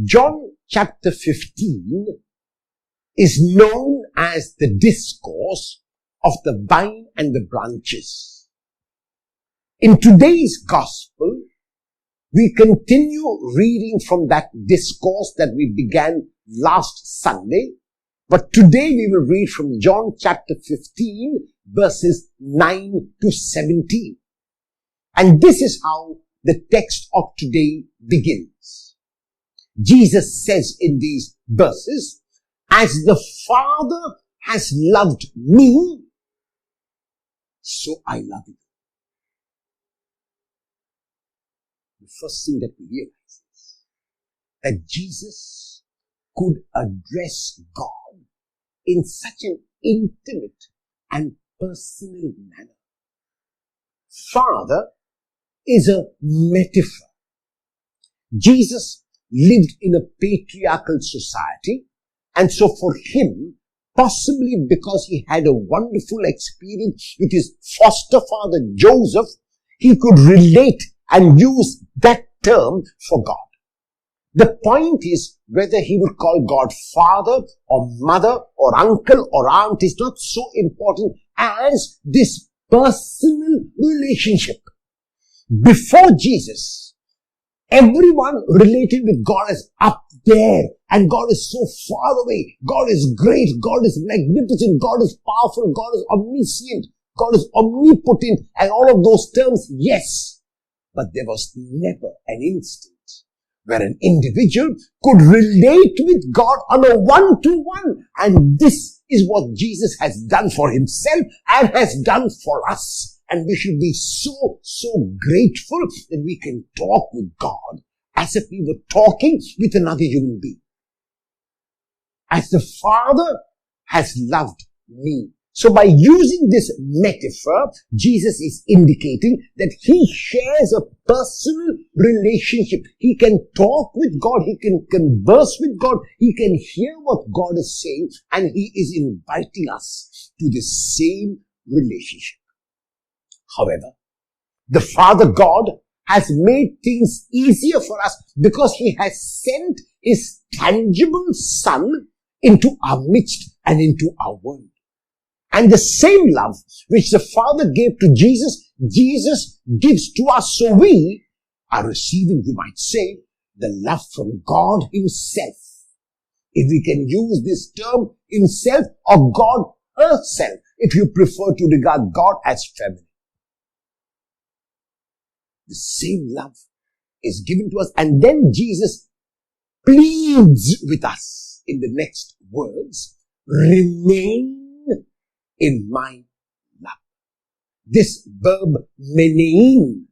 John chapter 15 is known as the discourse of the vine and the branches. In today's gospel, we continue reading from that discourse that we began last Sunday, but today we will read from John chapter 15 verses 9 to 17. And this is how the text of today begins. Jesus says in these verses, "As the Father has loved me, so I love you." The first thing that we realize is that Jesus could address God in such an intimate and personal manner. Father is a metaphor. Jesus lived in a patriarchal society, and so for him, possibly because he had a wonderful experience with his foster father Joseph, he could relate and use that term for God. The point is, whether he would call God father or mother or uncle or aunt is not so important as this personal relationship. Before Jesus, everyone related with God is up there, and God is so far away. God is great. God is magnificent. God is powerful. God is omniscient. God is omnipotent, and all of those terms, yes. But there was never an instant where an individual could relate with God on a one-to-one. And this is what Jesus has done for himself and has done for us. And we should be so grateful that we can talk with God as if we were talking with another human being. As the Father has loved me. So by using this metaphor, Jesus is indicating that he shares a personal relationship. He can talk with God. He can converse with God. He can hear what God is saying. And he is inviting us to the same relationship. However, the Father God has made things easier for us because he has sent his tangible Son into our midst and into our world. And the same love which the Father gave to Jesus, Jesus gives to us. So we are receiving, you might say, the love from God himself. If we can use this term, himself or God herself, if you prefer to regard God as feminine. The same love is given to us. And then Jesus pleads with us in the next words, "Remain in my love." This verb menein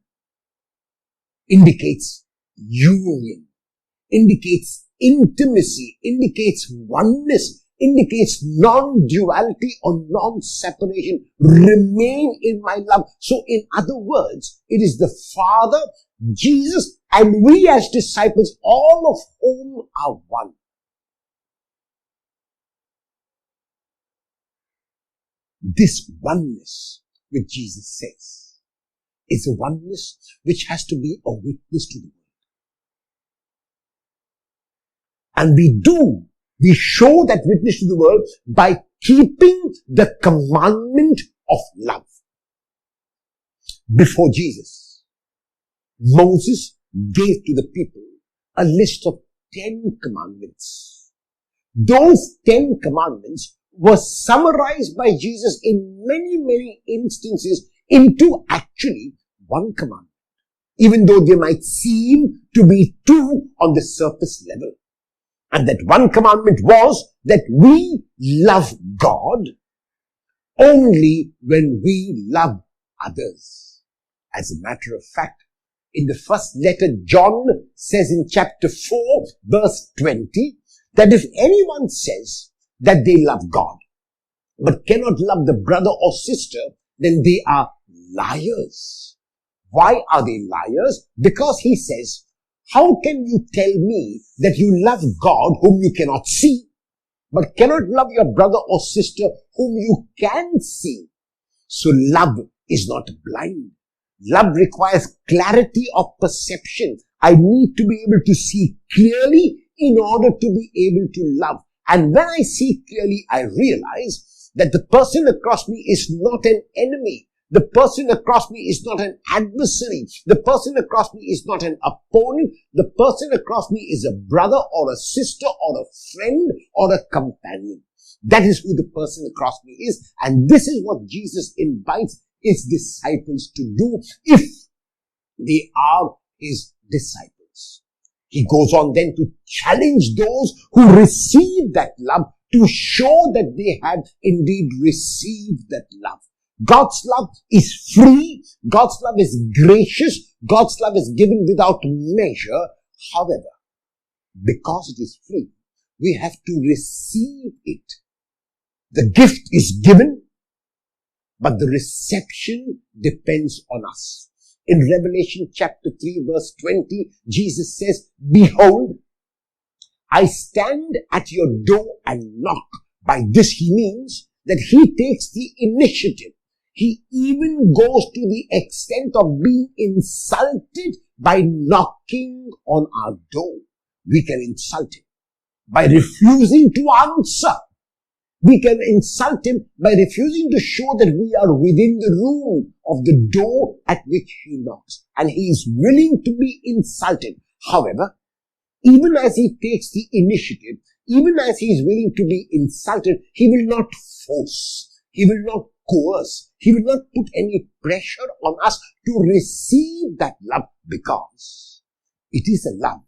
indicates union, indicates intimacy, indicates oneness, indicates non-duality or non-separation. Remain in my love. So in other words, it is the Father, Jesus, and we as disciples, all of whom are one. This oneness which Jesus says is a oneness which has to be a witness to the world. And we show that witness to the world by keeping the commandment of love. Before Jesus, Moses gave to the people a list of 10 commandments. Those 10 commandments was summarized by Jesus in many instances into actually one commandment, even though they might seem to be two on the surface level. And that one commandment was that we love God only when we love others. As a matter of fact, in the first letter, John says in chapter 4, verse 20, that if anyone says that they love God, but cannot love the brother or sister, then they are liars. Why are they liars? Because he says, how can you tell me that you love God whom you cannot see, but cannot love your brother or sister whom you can see? So love is not blind. Love requires clarity of perception. I need to be able to see clearly in order to be able to love. And when I see clearly, I realize that the person across me is not an enemy. The person across me is not an adversary. The person across me is not an opponent. The person across me is a brother or a sister or a friend or a companion. That is who the person across me is. And this is what Jesus invites his disciples to do if they are his disciples. He goes on then to challenge those who receive that love to show that they have indeed received that love. God's love is free. God's love is gracious. God's love is given without measure. However, because it is free, we have to receive it. The gift is given, but the reception depends on us. In Revelation chapter 3 verse 20, Jesus says, "Behold, I stand at your door and knock." By this he means that he takes the initiative. He even goes to the extent of being insulted by knocking on our door. We can insult him by refusing to answer. We can insult him by refusing to show that we are within the room of the door at which he knocks. And he is willing to be insulted. However, even as he takes the initiative, even as he is willing to be insulted, he will not force. He will not coerce. He will not put any pressure on us to receive that love, because it is a love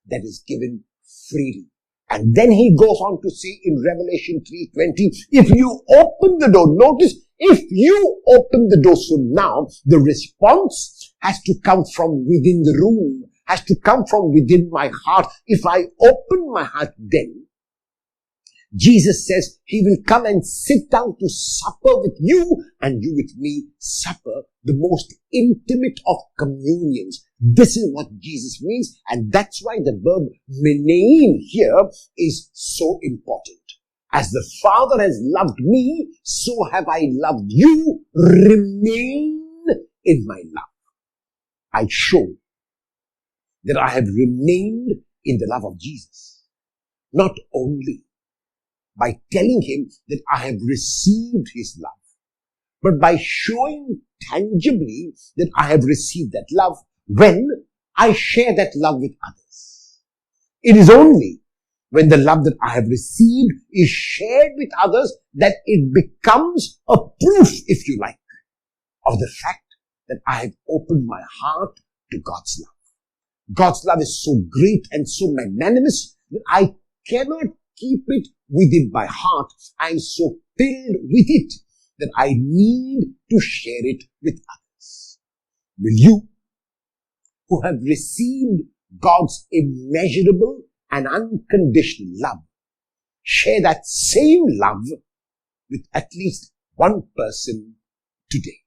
that is given freely. And then he goes on to say in Revelation 3:20, if you open the door, notice, if you open the door, so now the response has to come from within the room, has to come from within my heart. If I open my heart, then Jesus says he will come and sit down to supper with you and you with me, supper, the most intimate of communions. This is what Jesus means, and that's why the verb menein here is so important. As the Father has loved me, so have I loved you. Remain in my love. I show that I have remained in the love of Jesus. Not only by telling him that I have received his love, but by showing tangibly that I have received that love when I share that love with others. It is only when the love that I have received is shared with others that it becomes a proof, if you like, of the fact that I have opened my heart to God's love. God's love is so great and so magnanimous that I cannot keep it within my heart. I am so filled with it that I need to share it with others. Will you, who have received God's immeasurable and unconditional love, share that same love with at least one person today?